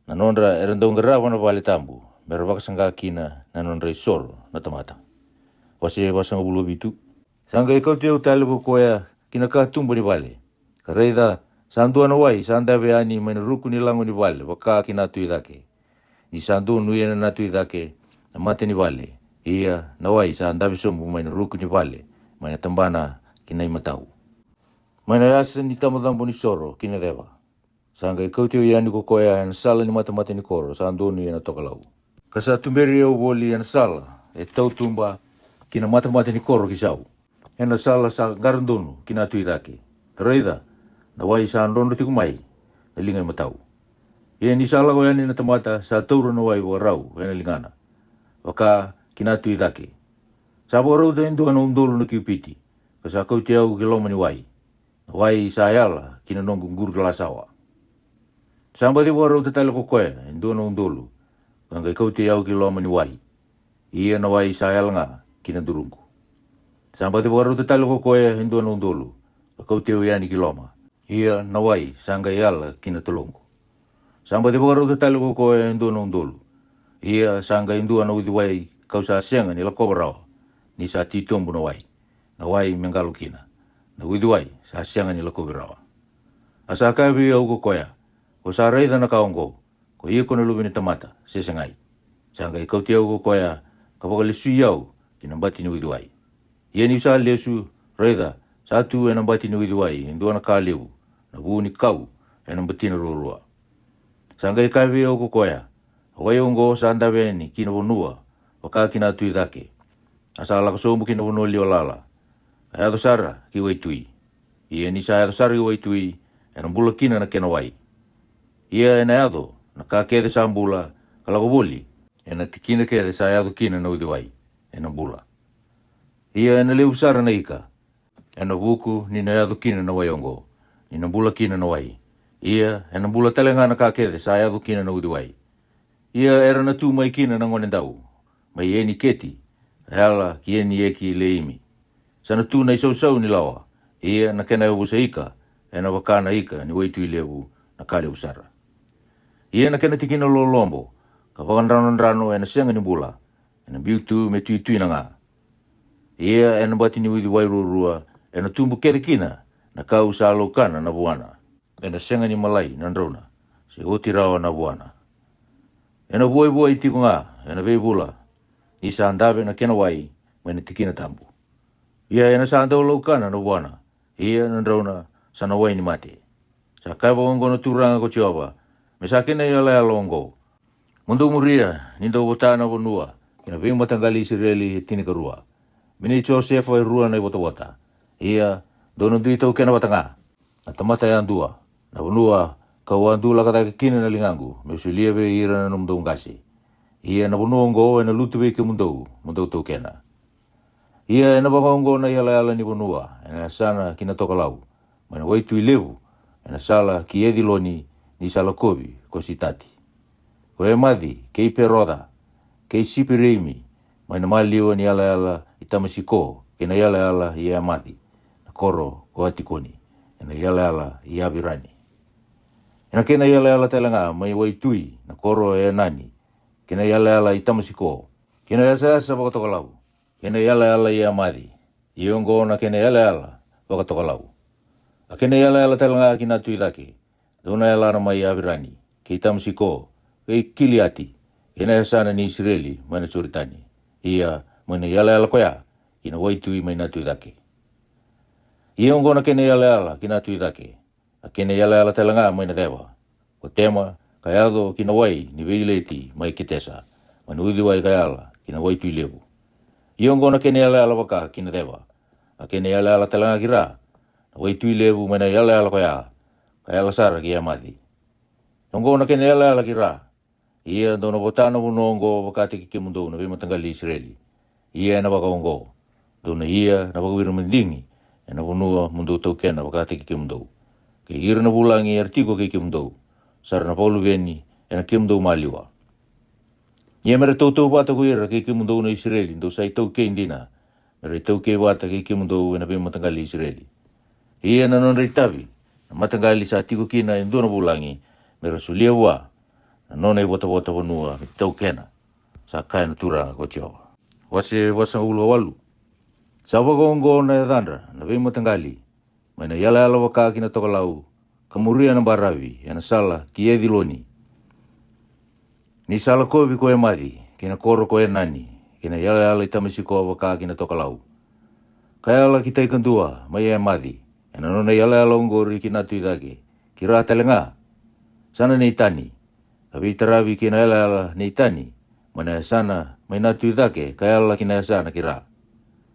Na nonda erandau ngarawa na vale tambu, mera baka sanga kina, na nonda isoro, na tamata. Wase wasanga bulu bitu. Sanga ikau te utale kukoya, kina ka tumbo ni vale. Ka reida sandu ana wai sanda veani maina ruku ni lango ni vale waka kina tu idake. Ni sandu nuia na tu idake na mate ni vale. Ia na wai sanda visombu maina ruku ni vale maina tambana kina imatau. Maina yasa ni tamadambo ni soro kina dewa. Sanga ikautio yani ko koya na sala ni mata ni koro sandu nuia na tokalau. Kasa tumberi au woli na sala e tau tumba kina mata ni koro kisau. Ena sala sa garandonu kina tu idake. Reida na wai sa andono tiku mai na linga matau. Ia ni sala ko yani na tamata sa tauro na wai warau ena lingana. Waka kina tu idake. Sa warau ta endo ana undolo na kiupiti. Kasa kau te au kiloma ni wai. Wai sa yala kina nongu nguru kalasawa. Samba te warau te tala ko koe endo ana undolo. Kanga kau te au kiloma ni wai. Ia na wai sa yala nga kina durungu. Samba te warau te tala ko koe endo ana undolo. Kau te yani kiloma. Ia na wai sanga yala kina tolongo. Samba te warau te tala ko koe endo ana undolo. Ia sanga endo ana udi wai kau sa senga ni la kobarao. Ni sa titombu na wai. Na wai mengalo kina. Na udi wai sa senga ni la kobarao. Asa kabi au ko koea. Ko sa reida na kaongo. Ko ia kona lubi ni tamata. Sesengai. Sanga i kau te au ko koea. Ka wakalisu iau. Kina mbati ni udi wai. Ia ni sa lesu reida. Satu ena mbati ni udi wai. Endo ana ka lewu. Na vuu ni kau. Ena mbati na rurua. Sanga i kabi au ko koea. Wai ongo sa andawe ni kina vonua. Waka kina tui dake. Asa ala kasombu kina vonua lio lala. Ayado sara ki wai tui. Ia ni sa ayado sara ki wai tui. Ena mbula kina na kena wai. Ia ena ayado. Na ka kede sa mbula. Kalako boli. Ena tikina kede sa ayado kina na udi wai. Ena mbula. Ia ena leu sara na ika. Ena vuku ni na ayado kina na wai ongo. Ni na mbula kina na wai. Ia ena mbula talenga na ka kede sa ayado kina na udi wai. Ia era na tu mai kina na ngone dau. Mai eni keti. Hala ki eni eki le imi. Sana tu na isau ni lawa. Ia na kena ewu sa ika. Ena wakana ika ni waitu ilewu na kale usara. Ia na kena tikina lo lombo. Ka wakandrano ena senga ni bula. Ena biutu me tui na nga. Ia ena bati ni widi wairurua. Ena tumbu kere kina. Na kau sa alaukana na buana. Ena senga ni malai na ndrauna. Se oti rawa na buana. Ena buai tiko nga. Ena vei bula. Isa andabe na kena wai. Mene tikina tambu. Ia ena sa andau laukana na buana. Ia na ndrauna sana wai ni mate. Sa kaiwa ongo na turanga ko chioba. Me sa kena yala ya longo. Mundu muria. Nindo wotana wanua. Kina vei matangali Israeli tinika rua. Mini Joseph wa rua na wota. Ia dono duitau kena watanga. Atamata ya andua. Na wanua kau andula kata kina na lingangu. Me usilia ve ira na numdau ngasi. Ia na wanua ongo ena lutu ve ke mundau tau kena. Ia ena baka ongo na yala ni wanua. Ena sana kina toka lau. Mana waitu ilevu. Ena sala ki ediloni ni sala kobi ko sitati. Ko e madhi kei peroda. Kei sipi reimi. Mana maliwa ni yala itamasiko. Kena yala ia madhi. Na koro ko atikoni. Ena yala ia birani. Ena kena yala telanga mai waitui na koro e nani. Kena yala itamasiko. Kena yasa baka toka lau. Kena yala ia madhi. Iongo na kena yala baka toka lau. A kena yala telanga kina tui dake. Dona yala na mai abirani. Ke itamasiko. Ke kiliati. Kena yasa ni Israeli mana suritani. Ia mana yala koya. Kina waitui mai na tui dake. Iongo na kena yala kina tui dake. A kena yala telanga mai na dewa. Ko tema kayado kina wai ni veileti mai kitesa. Mana udi wai kayala kina waitui levu. Iongo na kena yala waka kina dewa. A kena yala telanga kira. Waitui levu mana yala koya. Kayala sara kia mati. Iongo na kena yala kira. Ia dono botana unongo wakati kikimundo na vimatangali Israeli. Ia na waka ongo. Dono ia na waka wirumendingi. Ena wunua mundu tau kena wakati kikimundo. Ke ira na bulangi artiko kikimundo. Sara na paulu veni ena kimundo maliwa. Ia mere tau bata kuira kikimundo na Israeli. Ndo sai tau ke indina. Mere tau ke bata kikimundo na vimatangali Israeli. Ia na non reitavi. Na matangali sa tiko kina endo na bulangi. Mere sulia wa. Na nona i wata wanua tau kena. Sa kaya na turanga ko tioa. Wase wasa ulo walu. Sa wagongo na dandra na vimatangali. Maina yala ala waka kina toka lau. Kamuria na barawi, yana sala ki ediloni. Ni sala koe koe madi, kina koro koe nani, kina yala ala itamisi koe waka kina toka lau. Kaya ala kita ikan tua, mai madi, yana nona yala ala ongori kina tuidake, kira telenga. Sana ni tani, tapi tarawi kina yala ala ni tani, mana sana mai na tuidake, kaya ala kina sana kira.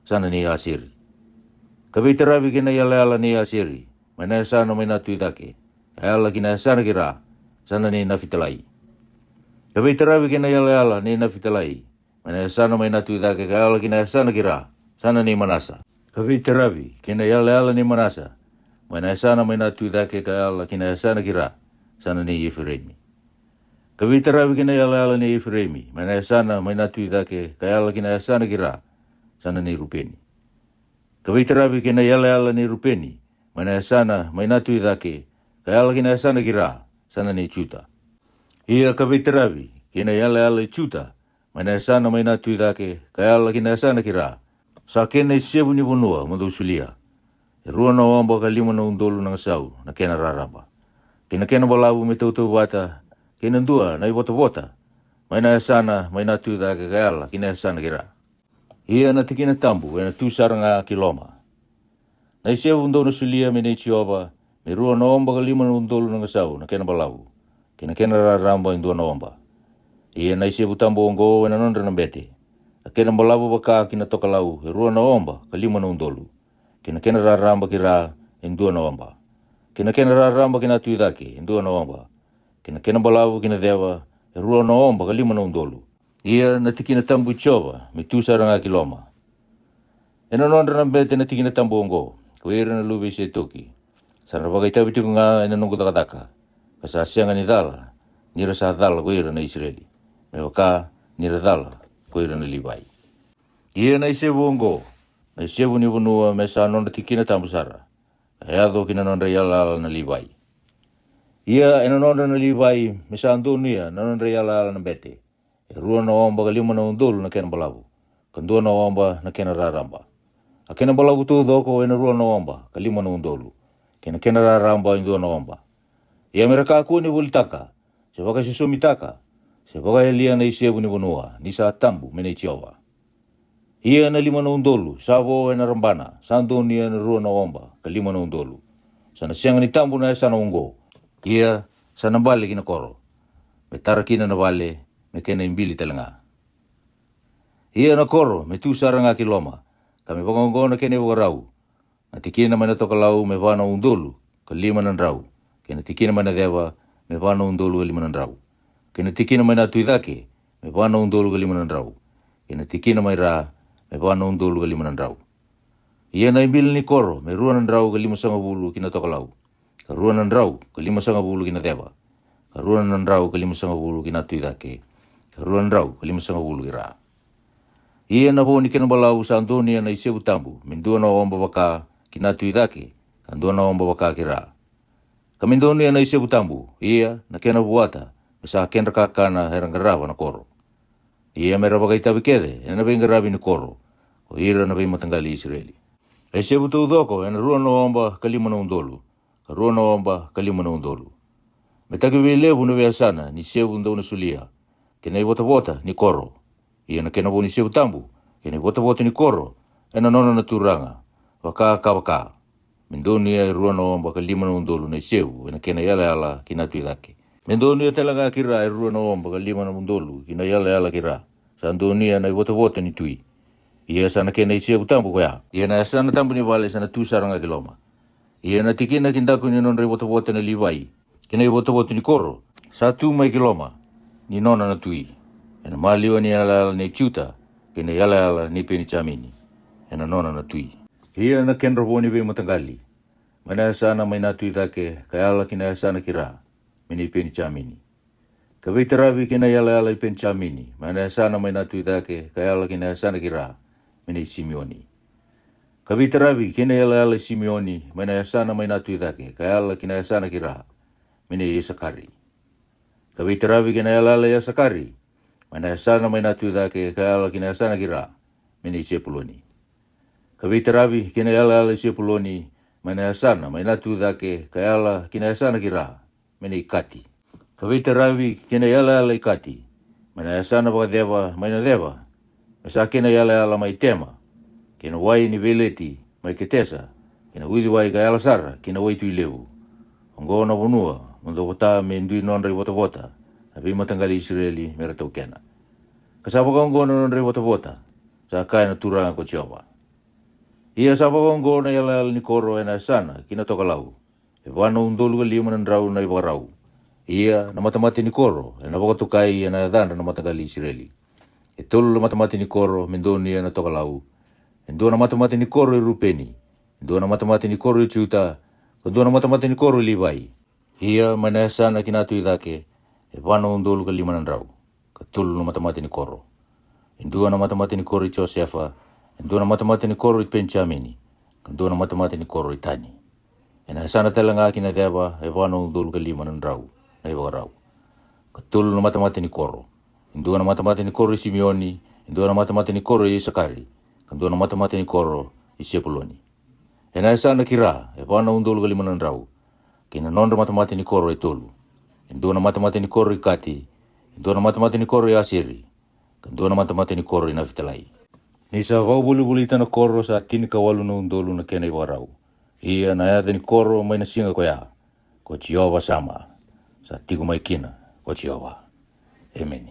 Sana ni asiri. Kabi tarawi kina yala ala ni asiri, mana sana mai na tuidake, kaya ala kina sana kira. Sana ni nafitalai. Kabi tarawi kina yala ala ni nafitalai, mana sana mai na tuidake, kaya ala kina sana kira. Sana ni manasa. Kabi tarawi kina yala ala ni manasa, mana sana mai na tuidake, kaya ala kina sana kira. Sana ni Efraimi. Kabi tarawi kina yala ala ni Efraimi, mana sana mai na tuidake, kaya ala kina sana kira. Sana ni Rupeni. Kabi tarawi kina yala ala ni Rupeni, mana sana mai na tuidake, kaya ala kina sana kira. Sana ni Juta. Ia kabi tarawi kina yala ala Juta, mana sana mai na tuidake, kaya ala kina sana kira. Sa kena sebu ni bunua mundu sulia. Rua na wamba ka lima na undolu ng sau na kena raraba. Kena balabu me tau wata, kena dua na ibota-bota. May na sana, may na tuida kagayala, kina sana kira. Ia na tikina tambu, na tusar nga kiloma. Na sebu undolu sulia me ne chioba, me rua na wamba ka lima na undolu ng sau na kena balabu. Kena raramba indua na wamba. Ia na sebu tambu ongo na nondra ng bete. Kena balabu baka kina toka lau, rua na wamba, kalima na undolu. Kena raramba kira, indua na wamba. Kena raramba kina tuidake, indua na wamba. Kena balabu kina dewa, rua na wamba, kalima na undolu. Ia na tikina tambu choba, me tusara nga kiloma. Ena nondra ng bete na tikina tambu ongo, kuira na lube siya toki. Sana bagay tabi tiko nga ina nungu takataka. Kasasya nga ni dala, nira sa dala kuira na Israeli. Me waka, nira dala, kuira na Libai. Ia na isebu ongo, na isebu ni bunua me sa nondra tikina tambu sara. Ayado kina nondra yala na Libai. Ia ena nondra na Libai, me sa andunia na nondra yala na bete. Rua na wamba kalima na undolu na kena balabu. Kandua na wamba na kena raramba. A kena balabu tu doko ena rua na wamba kalima na undolu. Kena raramba indua na wamba. Ia mereka aku ni bulitaka. Sebagai susumitaka. Sebagai elia na isebu ni bunua. Nisa tambu mene chiowa. Ia na lima na undolu. Sabo ena rambana. Sanduni ena rua na wamba kalima na undolu. Sana siang ni tambu na esa na ungo. Ia sana bale kina koro. Metara kina na bale. Me kena imbili telenga. Ia na koro, me tu saranga kiloma. Kami pangongo na kene wakarau. Na tikina mana toka lau me vana undolu, ka lima nan rau. Kena tikina mana dewa, me vana undolu ka lima nan rau. Kena tikina mana tuidake, me vana undolu ka lima nan rau. Kena tikina mai ra, me vana undolu ka lima nan rau. Ia na imbili ni koro, me rua nan rau ka lima sanga bulu kina toka lau. Ka rua nan rau ka lima sanga bulu kina dewa. Ka rua nan rau ka lima sanga bulu kina tuidake. Ruan rau, kalima sanga ulu kira. Ia na honi kena balau sa Antonia na isebu tambu, mindua na wamba baka kinatu idake, kandua na wamba baka kira. Kamindonia na isebu tambu, ia na kena buata, mesa kena kakana herang garaba na koro. Ia mera baka itabi kede, ena benga rabi ni koro, o ira na benga matanggali Israeli. Isebu tu doko, ena ruan na wamba kalima na undolu, ruan na wamba kalima na undolu. Metaki lebu na biasana, ni sebu ndau na sulia, kena ibota-bota ni koro. Ia na kena boni sebu tambu. Kena ibota-bota ni koro. Ena nona na turanga. Waka. Mendoni ya rua na wamba kalima na undolu na sebu. Ena kena yala kina tuidake. Mendoni ya talaga kira rua na wamba kalima na undolu. Kina yala kira. Sa andoni ya na ibota-bota ni tui. Ia sana kena sebu tambu kaya. Ia na sana tambu ni vale sana tu saranga kiloma. Ia na tikina kindaku ni nonra ibota-bota na Libai. Kena ibota-bota ni koro. Sa tu mai kiloma. Ni nona na tui. Ena maliwa ni ala ni Juta. Kena ala ni peni chamini. Ena nona na tui. Ia na kenra boni be matangali. Mana sana mai na tui take. Kaya ala kina sana kira. Mini peni chamini. Kawi terawi kena ala peni chamini. Mana sana mai na tui take. Kaya ala kina sana kira. Mini Simeoni. Kawi terawi kena ala Simeoni. Mana sana mai na tui take. Kaya ala kina sana kira. Mini Isakari. Kawi terawi kena ala ya sakari. Mana sana mai natu dake kala kina sana kira. Mini Sepuloni. Kawi terawi kena ala Sepuloni. mana asana, mai natu dake ka ala kina asana ki rā, mene i kati. Whawita rawi kina ala i kati, mana asana waka dewa, mai na dewa, me sa kina ala mai tema, kina wai ni veleti, mai ke tesa, kina uidi wai ka ala sara, kina waitu i leu. Ongo na wunua, mundo wata me ndui nonre wata, na vima tangali Israeli mera tau kena. Kasapa ongo na nonre wata, sa kai na turanga ko Jehova. Ia sapa ongo na ala ni koro ena sana, kina toka lau. E wano undolu ka lima na ndrau na iwakarau. Ia na matamati ni koro, e na wakatukai e na dhandra na matangali Israeli. E tolu na matamati ni koro, mendoni e na toka lau. E ndua na matamati ni koro i Rupeni. E ndua na matamati ni koro i Juta. E ndua na matamati ni koro i Livai. Ia mana sana kinatu i dhake, e wano undolu ka lima na ndrau. Ka tolu na matamati ni koro. E ndua na matamati ni koro i Josefa. E ndua na matamati ni koro i Benjamini. E ndua na matamati ni koro i Tani. E na sana tala ngā kina dewa, e wano undolu ka lima na ndrau. Na iwakarau. Ka tolu na matamati ni koro. E ndua na matamati ni koro i Simeoni. E ndua na matamati ni koro i Isakari. Ka ndua na matamati ni koro i Sepuloni. E na sana kira, e wano undolu ka lima na ndrau. Kina nondra matamati ni koro i tolu. E ndua na matamati ni koro i Kati. E ndua na matamati ni koro i Asiri. Ka ndua na matamati ni koro i Nafitalai. Nisa wau buli tana koro sa tini ka walu na undolu na kena iwakarau. Ia na yada ni koro mai na singa ko ya. Ko Jehova sama. Sa tiku mai kina ko Jehova. Amen.